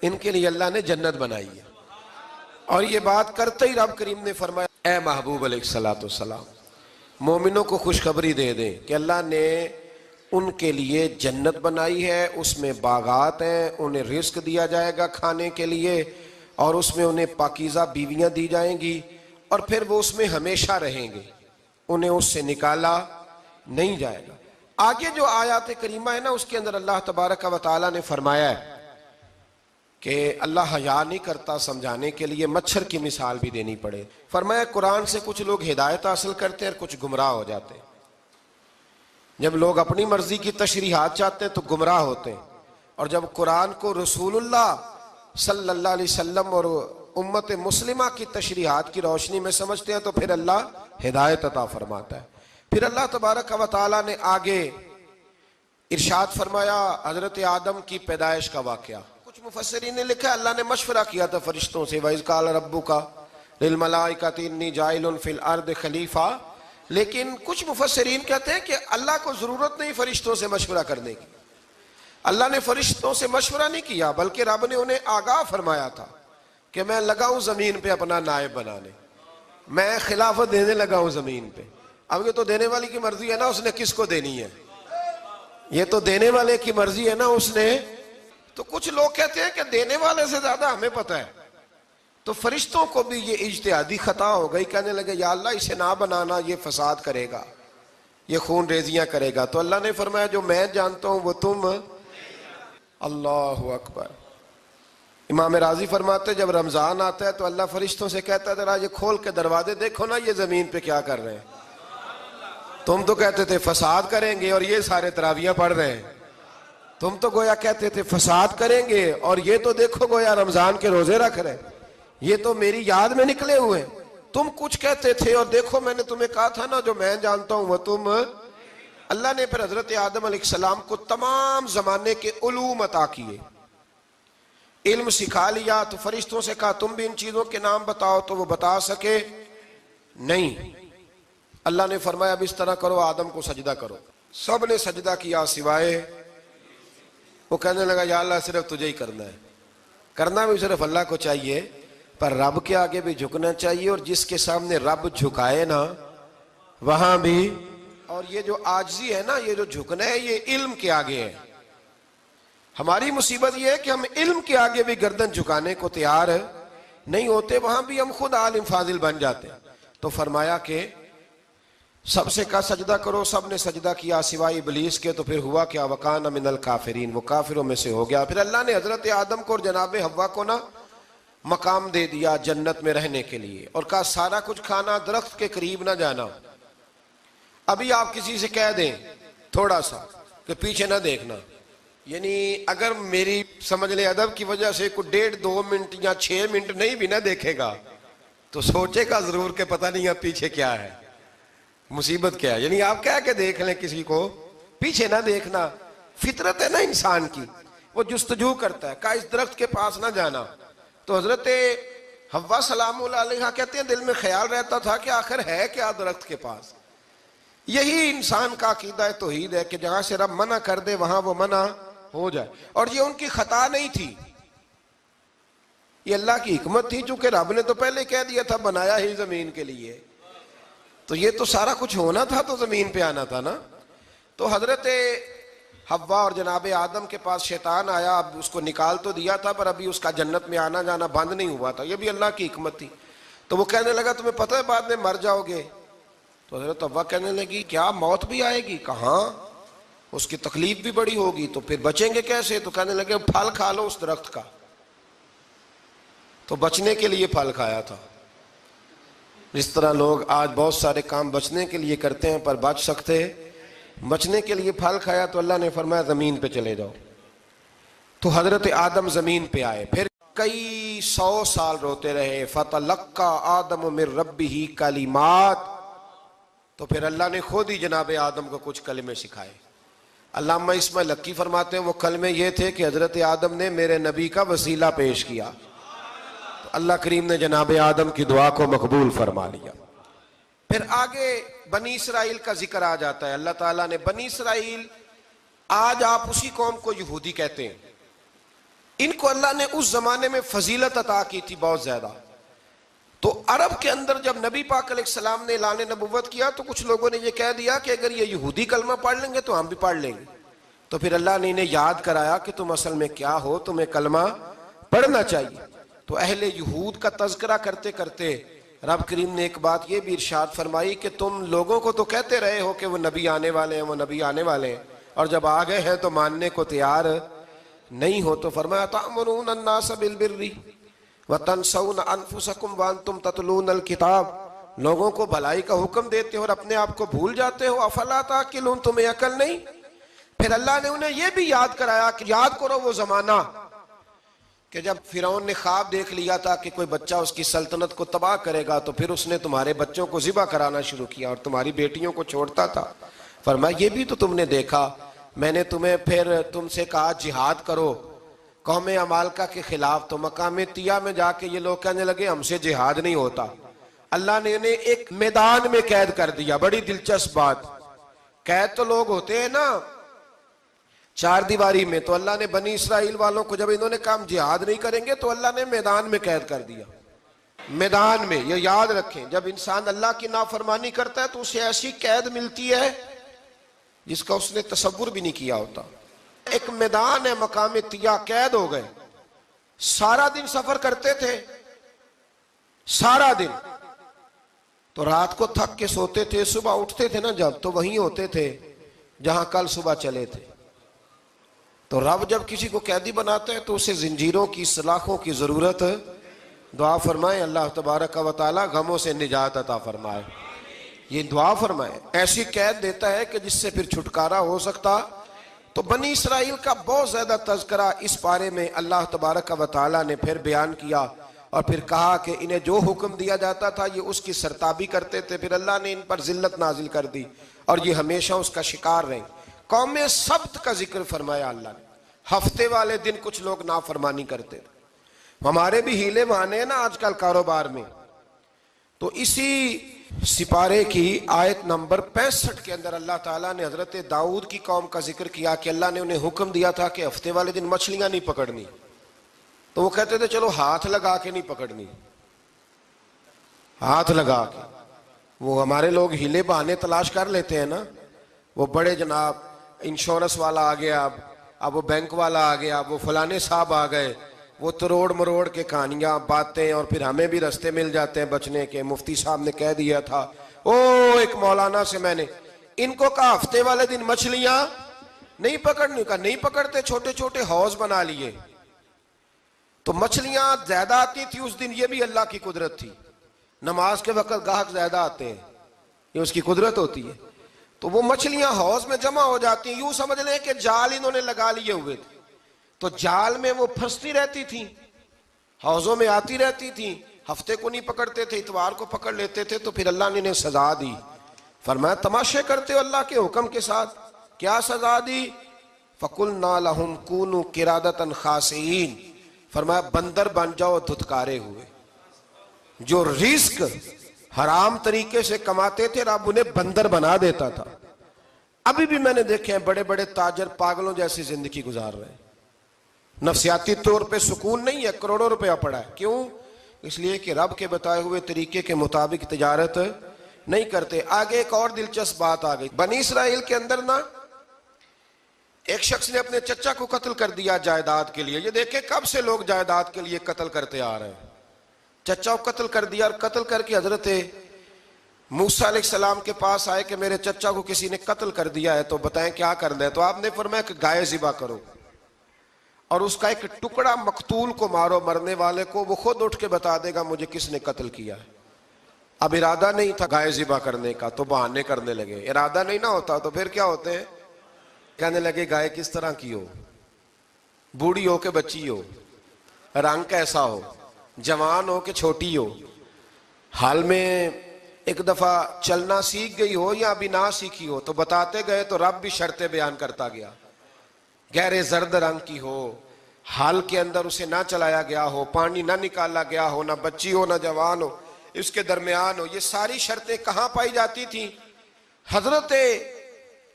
ان کے لیے اللہ نے جنت بنائی ہے۔ اور یہ بات کرتے ہی رب کریم نے فرمایا اے محبوب علیہ السلام مومنوں کو خوشخبری دے دیں کہ اللہ نے ان کے لیے جنت بنائی ہے، اس میں باغات ہیں، انہیں رزق دیا جائے گا کھانے کے لیے، اور اس میں انہیں پاکیزہ بیویاں دی جائیں گی، اور پھر وہ اس میں ہمیشہ رہیں گے، انہیں اس سے نکالا نہیں جائے گا۔ آگے جو آیات کریمہ ہے نا اس کے اندر اللہ تبارک و تعالیٰ نے فرمایا ہے کہ اللہ حیا نہیں کرتا سمجھانے کے لیے، مچھر کی مثال بھی دینی پڑے۔ فرمایا قرآن سے کچھ لوگ ہدایت حاصل کرتے ہیں اور کچھ گمراہ ہو جاتے ہیں۔ جب لوگ اپنی مرضی کی تشریحات چاہتے ہیں تو گمراہ ہوتے ہیں، اور جب قرآن کو رسول اللہ صلی اللہ علیہ وسلم اور امت مسلمہ کی تشریحات کی روشنی میں سمجھتے ہیں تو پھر اللہ ہدایت عطا فرماتا ہے۔ پھر اللہ تبارک و تعالیٰ نے آگے ارشاد فرمایا حضرت آدم کی پیدائش کا واقعہ۔ کچھ مفسرین نے لکھا اللہ نے مشورہ کیا تھا فرشتوں سے، وَإِذْ قَالَ رَبُّكَ لِلْمَلَائِكَةِ إِنِّي جَاعِلٌ فِي الْأَرْضِ خَلِيفَةً، لیکن کچھ مفسرین کہتے ہیں کہ اللہ کو ضرورت نہیں فرشتوں سے مشورہ کرنے کی. اللہ نے فرشتوں سے مشورہ نہیں کیا، بلکہ رب نے انہیں آگاہ فرمایا تھا کہ میں لگا ہوں زمین پہ اپنا نائب بنانے، میں خلافت دینے لگا ہوں زمین پہ. اب یہ تو دینے والی کی مرضی ہے نا اس نے کس کو دینی ہے، یہ تو دینے والے کی مرضی ہے نا اس نے. تو کچھ لوگ کہتے ہیں کہ دینے والے سے زیادہ ہمیں پتہ ہے. تو فرشتوں کو بھی یہ اجتہادی خطا ہو گئی، کہنے لگے یا اللہ اسے نہ بنانا، یہ فساد کرے گا، یہ خون ریزیاں کرے گا. تو اللہ نے فرمایا جو میں جانتا ہوں وہ تم. اللہ اکبر. امام راضی فرماتے جب رمضان آتا ہے تو اللہ فرشتوں سے کہتا ہے ذرا یہ کھول کے دروازے دیکھو نا یہ زمین پہ کیا کر رہے ہیں. تم تو کہتے تھے فساد کریں گے اور یہ سارے تراویحیں پڑھ رہے ہیں. تم تو گویا کہتے تھے فساد کریں گے اور یہ تو دیکھو گویا رمضان کے روزے رکھ رہے ہیں. یہ تو میری یاد میں نکلے ہوئے. تم کچھ کہتے تھے اور دیکھو میں نے تمہیں کہا تھا نا جو میں جانتا ہوں وہ تم. اللہ نے پھر حضرت آدم علیہ السلام کو تمام زمانے کے علوم عطا کیے، علم سکھا لیا. تو فرشتوں سے کہا تم بھی ان چیزوں کے نام بتاؤ، تو وہ بتا سکے نہیں. اللہ نے فرمایا اب اس طرح کرو آدم کو سجدہ کرو. سب نے سجدہ کیا سوائے. وہ کہنے لگا یا اللہ صرف تجھے ہی کرنا ہے. کرنا بھی صرف اللہ کو چاہیے، پر رب کے آگے بھی جھکنا چاہیے، اور جس کے سامنے رب جھکائے نا وہاں بھی. اور یہ جو عاجزی ہے نا، یہ جو جھکنا ہے، یہ علم کے آگے ہے. ہماری مصیبت یہ ہے کہ ہم علم کے آگے بھی گردن جھکانے کو تیار نہیں ہوتے، وہاں بھی ہم خود عالم فاضل بن جاتے. تو فرمایا کہ سب سے کہا سجدہ کرو. سب نے سجدہ کیا سوائے ابلیس کے. تو پھر ہوا کیا وکان من الکافرین، وہ کافروں میں سے ہو گیا. پھر اللہ نے حضرت آدم کو اور جناب حوا کو نا مقام دے دیا جنت میں رہنے کے لیے، اور کہا سارا کچھ کھانا، درخت کے قریب نہ جانا. ابھی آپ کسی سے کہہ دیں تھوڑا سا کہ پیچھے نہ دیکھنا، یعنی اگر میری سمجھ لیں ادب کی وجہ سے کوئی 1.5-2 منٹ یا 6 منٹ نہیں بھی نہ دیکھے گا تو سوچے گا ضرور کہ پتہ نہیں اب پیچھے کیا ہے، مصیبت کیا ہے. یعنی آپ کہہ کے دیکھ لیں کسی کو، پیچھے نہ دیکھنا. فطرت ہے نا انسان کی، وہ جستجو کرتا ہے. کہا اس درخت کے پاس نہ جانا. تو حضرت حوا سلام اللہ علیہ کہتے ہیں دل میں خیال رہتا تھا کہ آخر ہے کیا درخت کے پاس. یہی انسان کا عقیدہ توحید ہے کہ جہاں سے رب منع کر دے وہاں وہ منع ہو جائے. اور یہ ان کی خطا نہیں تھی، یہ اللہ کی حکمت تھی، چونکہ رب نے تو پہلے کہہ دیا تھا بنایا ہی زمین کے لیے، تو یہ تو سارا کچھ ہونا تھا تو زمین پہ آنا تھا نا. تو حضرت حوا اور جناب آدم کے پاس شیطان آیا. اب اس کو نکال تو دیا تھا پر ابھی اس کا جنت میں آنا جانا بند نہیں ہوا تھا، یہ بھی اللہ کی حکمت تھی. تو وہ کہنے لگا تمہیں پتہ ہے بعد میں مر جاؤ گے. تو حضرت حوا کہنے لگی کیا موت بھی آئے گی؟ کہاں، اس کی تکلیف بھی بڑی ہوگی، تو پھر بچیں گے کیسے؟ تو کہنے لگے پھل کھا لو اس درخت کا. تو بچنے کے لیے پھل کھایا تھا. جس طرح لوگ آج بہت سارے کام بچنے کے لیے کرتے ہیں پر بچ سکتے، بچنے کے لیے پھل کھایا. تو اللہ نے فرمایا زمین پہ چلے جاؤ. تو حضرت آدم زمین پہ آئے. پھر کئی 100 سال روتے رہے. فَتَلَقَّى آدَمُ مِن رَبِّهِ کَلِمَاتٍ. تو پھر اللہ نے خود ہی جناب آدم کو کچھ کلمے سکھائے. علامہ اسماعیل لکی فرماتے ہیں وہ کلمے یہ تھے کہ حضرت آدم نے میرے نبی کا وسیلہ پیش کیا، تو اللہ کریم نے جناب آدم کی دعا کو مقبول فرما لیا. پھر آگے بنی اسرائیل کا ذکر آ جاتا ہے. اللہ تعالیٰ نے بنی اسرائیل، آج آپ اسی قوم کو یہودی کہتے ہیں، ان کو اللہ نے اس زمانے میں فضیلت عطا کی تھی بہت زیادہ. تو عرب کے اندر جب نبی پاک علیہ السلام نے اعلان نبوت کیا تو کچھ لوگوں نے یہ کہہ دیا کہ اگر یہ یہودی کلمہ پڑھ لیں گے تو ہم بھی پڑھ لیں گے. تو پھر اللہ نے انہیں یاد کرایا کہ تم اصل میں کیا ہو، تمہیں کلمہ پڑھنا چاہیے. تو اہل یہود کا تذکرہ کرتے کرتے رب کریم نے ایک بات یہ بھی ارشاد فرمائی کہ تم لوگوں کو تو کہتے رہے ہو کہ وہ نبی آنے والے ہیں، وہ نبی آنے والے ہیں، اور جب آ گئے ہیں تو ماننے کو تیار نہیں ہو. تو فرمایا تأمرون الناس بالبر وَتَنْسَوْنَ أَنفُسَكُمْ وَأَنْتُمْ تَتْلُونَ الْكِتَابَ. لوگوں کو بھلائی کا حکم دیتے ہو اور اپنے آپ کو بھول جاتے ہو. افلا تعقلون، تمہیں عقل نہیں؟ پھر اللہ نے انہیں یہ بھی یاد کرایا کہ یاد کرو وہ زمانہ کہ جب فرعون نے خواب دیکھ لیا تھا کہ کوئی بچہ اس کی سلطنت کو تباہ کرے گا، تو پھر اس نے تمہارے بچوں کو ذبح کرانا شروع کیا اور تمہاری بیٹیوں کو چھوڑتا تھا. فرمایا یہ بھی تو تم نے دیکھا. میں نے تمہیں پھر تم سے کہا جہاد کرو قوم عمالقہ کے خلاف، تو مقام طیہ میں جا کے یہ لوگ کہنے لگے ہم سے جہاد نہیں ہوتا. اللہ نے انہیں ایک میدان میں قید کر دیا. بڑی دلچسپ بات. قید تو لوگ ہوتے ہیں نا چار دیواری میں, تو اللہ نے بنی اسرائیل والوں کو جب انہوں نے کہا جہاد نہیں کریں گے تو اللہ نے میدان میں قید کر دیا. میدان میں. یہ یاد رکھیں, جب انسان اللہ کی نافرمانی کرتا ہے تو اسے ایسی قید ملتی ہے جس کا اس نے تصور بھی نہیں کیا ہوتا. ایک میدان ہے مقام طیہ, قید ہو گئے. سارا دن سفر کرتے تھے, سارا دن. تو رات کو تھک کے سوتے تھے, صبح اٹھتے تھے نا جب, تو وہیں ہوتے تھے جہاں کل صبح چلے تھے. تو رب جب کسی کو قیدی بناتا ہے تو اسے زنجیروں کی, سلاخوں کی ضرورت. دعا فرمائیں اللہ تبارک و تعالی غموں سے نجات عطا فرمائے. یہ دعا فرمائیں. ایسی قید دیتا ہے کہ جس سے پھر چھٹکارا ہو سکتا. تو بنی اسرائیل کا بہت زیادہ تذکرہ اس پارے میں اللہ تبارک و تعالی نے پھر بیان کیا, اور پھر کہا کہ انہیں جو حکم دیا جاتا تھا یہ اس کی سرتابی کرتے تھے. پھر اللہ نے ان پر ذلت نازل کر دی اور یہ ہمیشہ اس کا شکار رہے. قوم سبت کا ذکر فرمایا اللہ نے. ہفتے والے دن کچھ لوگ نافرمانی کرتے تھے. ہمارے بھی ہیلے بہانے ہیں نا آج کل کاروبار میں. تو اسی سپارے کی آیت نمبر 65 کے اندر اللہ تعالیٰ نے حضرت داؤد کی قوم کا ذکر کیا کہ اللہ نے انہیں حکم دیا تھا کہ ہفتے والے دن مچھلیاں نہیں پکڑنی. تو وہ کہتے تھے چلو ہاتھ لگا کے نہیں پکڑنی, ہاتھ لگا کے. وہ ہمارے لوگ ہیلے بہانے تلاش کر لیتے ہیں نا. وہ بڑے جناب انشورنس والا آ گیا, اب وہ بینک والا آ گیا, وہ فلانے صاحب آ گئے, وہ تروڑ مروڑ کے کہانیاں باتیں, اور پھر ہمیں بھی رستے مل جاتے ہیں بچنے کے. مفتی صاحب نے کہہ دیا تھا, ایک مولانا سے میں نے ان کو کہا ہفتے والے دن مچھلیاں نہیں پکڑنی. کہا نہیں پکڑتے, چھوٹے چھوٹے حوض بنا لیے. تو مچھلیاں زیادہ آتی تھی اس دن, یہ بھی اللہ کی قدرت تھی. نماز کے وقت گاہک زیادہ آتے ہیں, یہ اس کی قدرت ہوتی ہے. تو وہ مچھلیاں حوض میں جمع ہو جاتی ہیں. یوں سمجھ لیں کہ جال انہوں نے لگا لیے ہوئے تھے, تو جال میں وہ پھنستی رہتی تھی, حوضوں میں آتی رہتی تھی. ہفتے کو نہیں پکڑتے تھے, اتوار کو پکڑ لیتے تھے. تو پھر اللہ نے انہیں سزا دی. فرمایا تماشے کرتے ہو اللہ کے حکم کے ساتھ. کیا سزا دی؟ فَقُلْنَا لَهُمْ كُونُوا قِرَادَةً خَاسِئِينَ. فرمایا بندر بن جاؤ دھتکارے ہوئے. جو رزق حرام طریقے سے کماتے تھے رب انہیں بندر بنا دیتا تھا. ابھی بھی میں نے دیکھے ہیں بڑے بڑے تاجر پاگلوں جیسی زندگی گزار رہے ہیں. نفسیاتی طور پہ سکون نہیں ہے, کروڑوں روپیہ پڑا ہے. کیوں؟ اس لیے کہ رب کے بتائے ہوئے طریقے کے مطابق تجارت نہیں کرتے. آگے ایک اور دلچسپ بات آ گئی. بنی اسرائیل کے اندر نا ایک شخص نے اپنے چچا کو قتل کر دیا جائیداد کے لیے. یہ دیکھیں کب سے لوگ جائیداد کے لیے قتل کرتے آ رہے ہیں. چچا کو قتل کر دیا, اور قتل کر کے حضرت موسیٰ علیہ السلام کے پاس آئے کہ میرے چچا کو کسی نے قتل کر دیا ہے, تو بتائیں کیا کرنا ہے. تو آپ نے فرمایا کہ گائے ذبح کرو, اور اس کا ایک ٹکڑا مقتول کو مارو, مرنے والے کو. وہ خود اٹھ کے بتا دے گا مجھے کس نے قتل کیا ہے. اب ارادہ نہیں تھا گائے ذبح کرنے کا, تو بہانے کرنے لگے. ارادہ نہیں نہ ہوتا تو پھر کیا ہوتے ہیں, کہنے لگے گائے کس طرح کی ہو, بوڑھی ہو کہ بچی ہو, رنگ کیسا ہو, جوان ہو کہ چھوٹی ہو, حال میں ایک دفعہ چلنا سیکھ گئی ہو یا ابھی نہ سیکھی ہو. تو بتاتے گئے تو رب بھی شرطیں بیان کرتا گیا. گہرے زرد رنگ کی ہو, حال کے اندر اسے نہ چلایا گیا ہو, پانی نہ نکالا گیا ہو, نہ بچی ہو نہ جوان ہو, اس کے درمیان ہو. یہ ساری شرطیں کہاں پائی جاتی تھیں؟ حضرت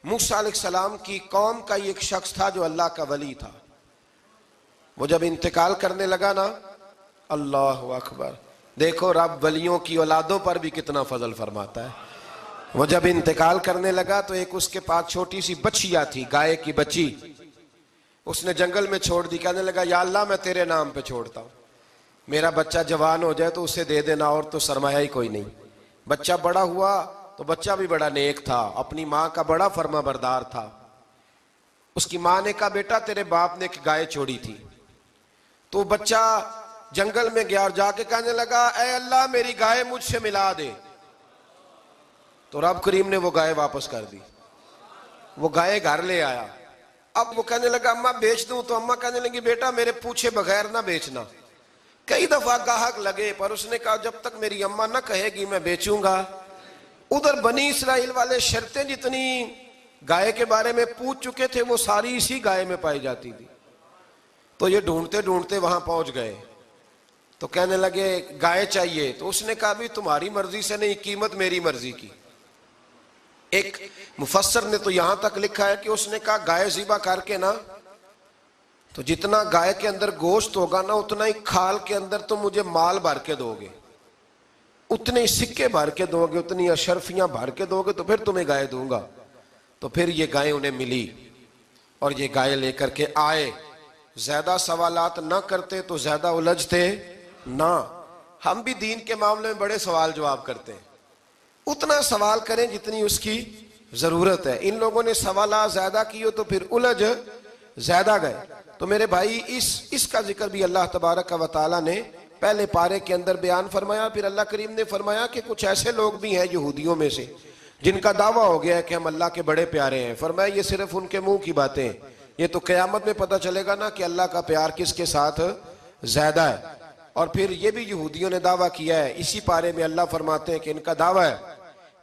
موسیٰ علیہ السلام کی قوم کا ایک شخص تھا جو اللہ کا ولی تھا. وہ جب انتقال کرنے لگا نا, اللہ اکبر, دیکھو رب ولیوں کی اولادوں پر بھی کتنا فضل فرماتا ہے. وہ جب انتقال کرنے لگا تو ایک اس کے پاس چھوٹی سی بچیا تھی, گائے کی بچی. اس نے جنگل میں چھوڑ دی. کہنے لگا یا اللہ میں تیرے نام پہ چھوڑتا ہوں, میرا بچہ جوان ہو جائے تو اسے دے دینا, اور تو سرمایہ ہی کوئی نہیں. بچہ بڑا ہوا تو بچہ بھی بڑا نیک تھا, اپنی ماں کا بڑا فرما بردار تھا. اس کی ماں نے کہا بیٹا تیرے باپ نے ایک گائے چھوڑی تھی. تو بچہ جنگل میں گیا اور جا کے کہنے لگا اے اللہ میری گائے مجھ سے ملا دے. تو رب کریم نے وہ گائے واپس کر دی. وہ گائے گھر لے آیا. اب وہ کہنے لگا اماں بیچ دوں, تو اماں کہنے لگی بیٹا میرے پوچھے بغیر نہ بیچنا. کئی دفعہ گاہک لگے پر اس نے کہا جب تک میری اماں نہ کہے گی میں بیچوں گا. ادھر بنی اسرائیل والے شرطیں جتنی گائے کے بارے میں پوچھ چکے تھے وہ ساری اسی گائے میں پائی جاتی تھی. تو یہ ڈھونڈتے ڈھونڈتے وہاں پہنچ گئے. تو کہنے لگے گائے چاہیے، تو اس نے کہا بھی تمہاری مرضی سے نہیں، قیمت میری مرضی کی۔ ایک مفسر نے تو یہاں تک لکھا ہے کہ اس نے کہا گائے ذبح کر کے نا، تو جتنا گائے کے اندر گوشت ہوگا نا اتنا ہی کھال کے اندر تم مجھے مال بھر کے دو گے، اتنے ہی سکے بھر کے دو گے، اتنی اشرفیاں بھر کے دو گے، تو پھر تمہیں گائے دوں گا۔ تو پھر یہ گائے انہیں ملی اور یہ گائے لے کر کے آئے۔ زیادہ سوالات نہ کرتے تو زیادہ الجھتے نہ۔ ہم بھی دین کے معاملے میں بڑے سوال جواب کرتے ہیں، اتنا سوال کریں جتنی اس کی ضرورت ہے۔ ان لوگوں نے سوالات زیادہ کیے تو پھر الجھ زیادہ گئے۔ تو میرے بھائی اس کا ذکر بھی اللہ تبارک و تعالیٰ نے پہلے پارے کے اندر بیان فرمایا۔ پھر اللہ کریم نے فرمایا کہ کچھ ایسے لوگ بھی ہیں یہودیوں میں سے جن کا دعویٰ ہو گیا ہے کہ ہم اللہ کے بڑے پیارے ہیں۔ فرمایا یہ صرف ان کے منہ کی باتیں ہیں، یہ تو قیامت میں پتہ چلے گا نا کہ اللہ کا پیار کس کے ساتھ زیادہ ہے۔ اور پھر یہ بھی یہودیوں نے دعویٰ کیا ہے، اسی پارے میں اللہ فرماتے ہیں کہ ان کا دعویٰ ہے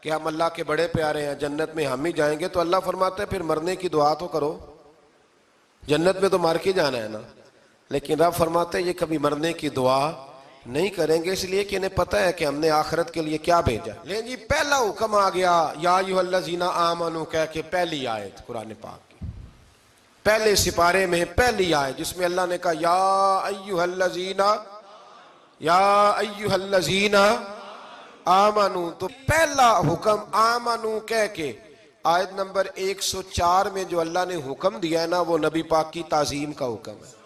کہ ہم اللہ کے بڑے پیارے ہیں، جنت میں ہم ہی جائیں گے۔ تو اللہ فرماتے ہیں پھر مرنے کی دعا تو کرو، جنت میں تو مر کے جانا ہے نا۔ لیکن رب فرماتے ہیں یہ کبھی مرنے کی دعا نہیں کریں گے، اس لیے کہ انہیں پتہ ہے کہ ہم نے آخرت کے لیے کیا بھیجا۔ لیکن جی پہلا حکم آ گیا یا ایھا الذین آمنوا کہہ کے، پہلی آیت قرآن پاک کی پہلے سپارے میں پہلی آیت جس میں اللہ نے کہا یا ایھا الذین آمنوا، تو پہلا حکم آمنوا کہہ کے آیت نمبر 104 میں جو اللہ نے حکم دیا ہے نا وہ نبی پاک کی تعظیم کا حکم ہے۔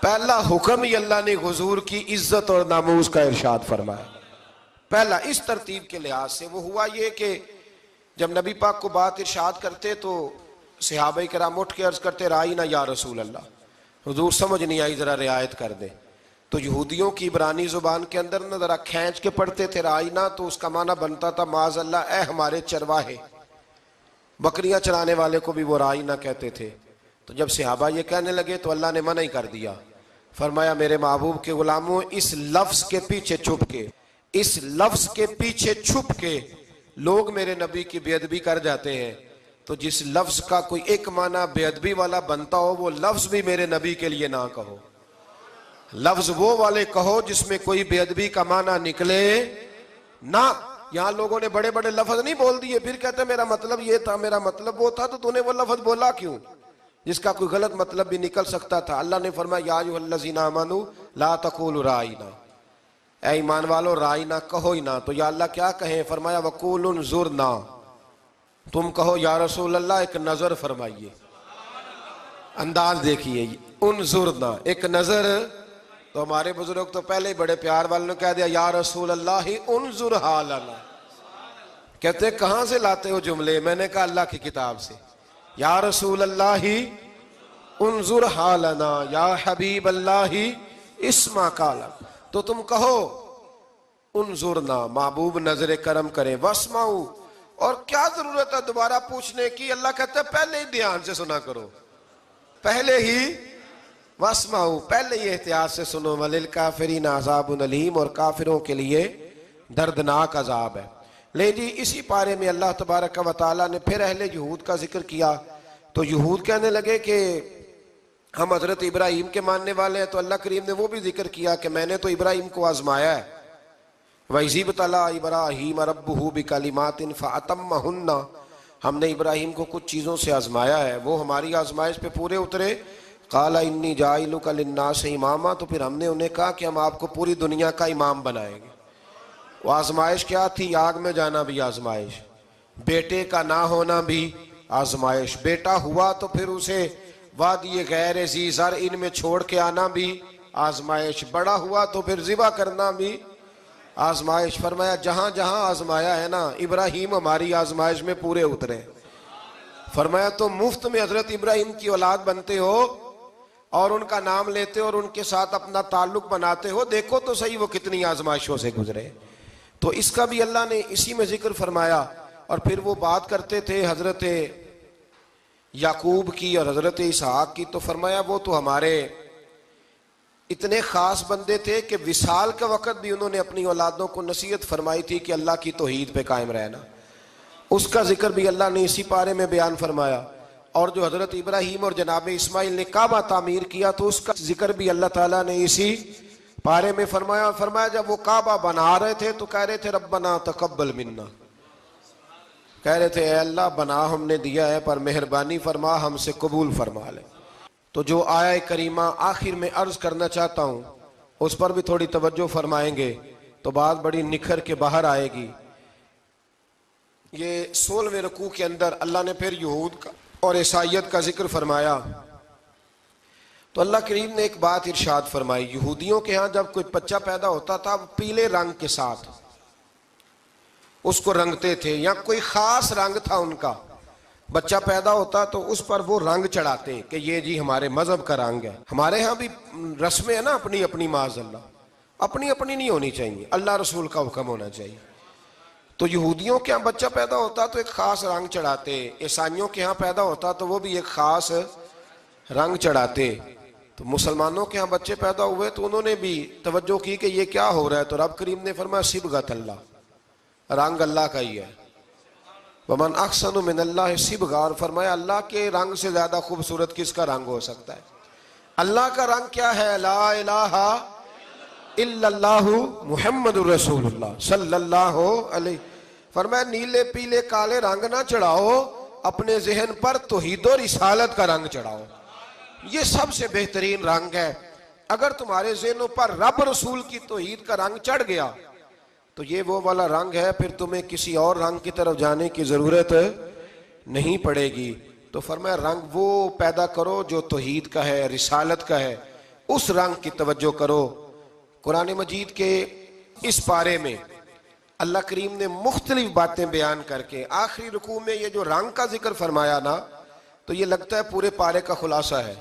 پہلا حکم ہی اللہ نے حضور کی عزت اور ناموس کا ارشاد فرمایا۔ پہلا اس ترتیب کے لحاظ سے وہ ہوا یہ کہ جب نبی پاک کو بات ارشاد کرتے تو صحابہ کرام اٹھ کے عرض کرتے رائینا یا رسول اللہ، حضور سمجھ نہیں آئی ذرا رعایت کر دیں۔ تو یہودیوں کی عبرانی زبان کے اندر نہ ذرا کھینچ کے پڑھتے تھے رائینا، تو اس کا معنی بنتا تھا معاذ اللہ اے ہمارے چرواہے، بکریاں چرانے والے کو بھی وہ رائینا کہتے تھے۔ تو جب صحابہ یہ کہنے لگے تو اللہ نے منع ہی کر دیا، فرمایا میرے محبوب کے غلاموں اس لفظ کے پیچھے چھپ کے، اس لفظ کے پیچھے چھپ کے لوگ میرے نبی کی بے ادبی کر جاتے ہیں، تو جس لفظ کا کوئی ایک معنی بے ادبی والا بنتا ہو وہ لفظ بھی میرے نبی کے لیے نہ کہو، لفظ وہ والے کہو جس میں کوئی بے ادبی کا معنی نکلے نہ۔ یہاں لوگوں نے بڑے بڑے لفظ نہیں بول دیے، پھر کہتے میرا مطلب یہ تھا، میرا مطلب وہ تھا، تو نے وہ لفظ بولا کیوں جس کا کوئی غلط مطلب بھی نکل سکتا تھا۔ اللہ نے فرمایا یا ایھا الذین آمنوا لا تقولوا رائینا، اے ایمان والو رائینا کہو ہی نہ۔ تو یا اللہ کیا کہیں؟ فرمایا وقولوا انظرنا، تم کہو یا رسول اللہ ایک نظر فرمائیے، انداز دیکھیے، انظرنا ایک نظر۔ تو ہمارے بزرگ تو پہلے ہی بڑے پیار والوں نے کہہ دیا یا رسول اللہ انظر حالنا، کہتے کہاں سے لاتے ہو جملے؟ میں نے کہا اللہ کی کتاب سے، یا رسول اللہ انظر حالنا یا حبیب اللہ اسمع قالا، تو تم کہو انظرنا محبوب نظر کرم کریں، واسمعوا، اور کیا ضرورت ہے دوبارہ پوچھنے کی؟ اللہ کہتا ہے پہلے ہی دھیان سے سنا کرو، پہلے ہی واسمعوا، پہلے ہی احتیاط سے سنو، وللکافرین عذاب الیم، اور کافروں کے لیے دردناک عذاب ہے۔ لے جی اسی پارے میں اللہ تبارک و تعالیٰ نے پھر اہل یہود کا ذکر کیا۔ تو یہود کہنے لگے کہ ہم حضرت ابراہیم کے ماننے والے ہیں، تو اللہ کریم نے وہ بھی ذکر کیا کہ میں نے تو ابراہیم کو آزمایا ہے، وَإِذِ ابْتَلَىٰ إِبْرَاهِيمَ رَبُّهُ بِكَلِمَاتٍ فَأَتَمَّهُنَّ، ہم نے ابراہیم کو کچھ چیزوں سے آزمایا ہے، وہ ہماری آزمائش پہ پورے اترے۔ قَالَ إِنِّي جَاعِلُكَ لِلنَّاسِ إِمَامًا، تو پھر ہم نے انہیں کہا کہ ہم آپ کو پوری دنیا کا امام بنائیں گے۔ وہ آزمائش کیا تھی؟ آگ میں جانا بھی آزمائش، بیٹے کا نہ ہونا بھی آزمائش، بیٹا ہوا تو پھر اسے وادی غیر ذی زرع ان میں چھوڑ کے آنا بھی آزمائش، بڑا ہوا تو پھر ذبح کرنا بھی آزمائش۔ فرمایا جہاں جہاں آزمایا ہے نا ابراہیم ہماری آزمائش میں پورے اترے۔ فرمایا تو مفت میں حضرت ابراہیم کی اولاد بنتے ہو اور ان کا نام لیتے ہو اور ان کے ساتھ اپنا تعلق بناتے ہو، دیکھو تو صحیح وہ کتنی آزمائشوں سے گزرے۔ تو اس کا بھی اللہ نے اسی میں ذکر فرمایا۔ اور پھر وہ بات کرتے تھے حضرت یعقوب کی اور حضرت اسحاق کی، تو فرمایا وہ تو ہمارے اتنے خاص بندے تھے کہ وصال کے وقت بھی انہوں نے اپنی اولادوں کو نصیحت فرمائی تھی کہ اللہ کی توحید پہ قائم رہنا، اس کا ذکر بھی اللہ نے اسی پارے میں بیان فرمایا۔ اور جو حضرت ابراہیم اور جناب اسماعیل نے کعبہ تعمیر کیا تو اس کا ذکر بھی اللہ تعالیٰ نے اسی پارے میں فرمایا جب وہ کعبہ بنا رہے تھے تو کہہ رہے تھے ربنا تقبل منا، کہہ رہے تھے اے اللہ بنا ہم نے دیا ہے پر مہربانی فرما ہم سے قبول فرما لے۔ تو جو آیہ کریمہ آخر میں عرض کرنا چاہتا ہوں اس پر بھی تھوڑی توجہ فرمائیں گے تو بات بڑی نکھر کے باہر آئے گی۔ یہ 16ویں رکوع کے اندر اللہ نے پھر یہود کا اور عیسائیت کا ذکر فرمایا تو اللہ کریم نے ایک بات ارشاد فرمائی، یہودیوں کے ہاں جب کوئی بچہ پیدا ہوتا تھا وہ پیلے رنگ کے ساتھ اس کو رنگتے تھے، یا کوئی خاص رنگ تھا ان کا، بچہ پیدا ہوتا تو اس پر وہ رنگ چڑھاتے کہ یہ جی ہمارے مذہب کا رنگ ہے۔ ہمارے ہاں بھی رسمیں ہیں نا اپنی اپنی، معاذ اللہ اپنی اپنی نہیں ہونی چاہیے، اللہ رسول کا حکم ہونا چاہیے۔ تو یہودیوں کے ہاں بچہ پیدا ہوتا تو ایک خاص رنگ چڑھاتے، عیسائیوں کے ہاں پیدا ہوتا تو وہ بھی ایک خاص رنگ چڑھاتے۔ تو مسلمانوں کے ہاں بچے پیدا ہوئے تو انہوں نے بھی توجہ کی کہ یہ کیا ہو رہا ہے، تو رب کریم نے فرمایا صبغۃ اللہ، رنگ اللہ کا ہی ہے۔ ومن احسن من اللہ صبغہ، اور فرمایا اللہ کے رنگ سے زیادہ خوبصورت کس کا رنگ ہو سکتا ہے؟ اللہ کا رنگ کیا ہے؟ لا الہ الا اللہ محمد الرسول اللہ صلی اللہ علیہ۔ فرمایا نیلے پیلے کالے رنگ نہ چڑھاؤ، اپنے ذہن پر توحید و رسالت کا رنگ چڑھاؤ، یہ سب سے بہترین رنگ ہے۔ اگر تمہارے ذہنوں پر رب رسول کی توحید کا رنگ چڑھ گیا تو یہ وہ والا رنگ ہے، پھر تمہیں کسی اور رنگ کی طرف جانے کی ضرورت نہیں پڑے گی۔ تو فرمایا رنگ وہ پیدا کرو جو توحید کا ہے، رسالت کا ہے، اس رنگ کی توجہ کرو۔ قرآن مجید کے اس پارے میں اللہ کریم نے مختلف باتیں بیان کر کے آخری رکوع میں یہ جو رنگ کا ذکر فرمایا نا، تو یہ لگتا ہے پورے پارے کا خلاصہ ہے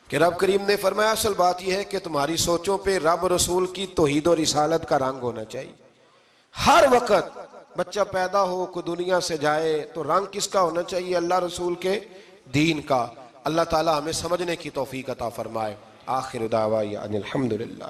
کہ رب کریم نے فرمایا اصل بات یہ ہے کہ تمہاری سوچوں پہ رب رسول کی توحید و رسالت کا رنگ ہونا چاہیے۔ ہر وقت بچہ پیدا ہو، کوئی دنیا سے جائے تو رنگ کس کا ہونا چاہیے؟ اللہ رسول کے دین کا۔ اللہ تعالی ہمیں سمجھنے کی توفیق عطا فرمائے۔ آخر دعوانا ان الحمدللہ۔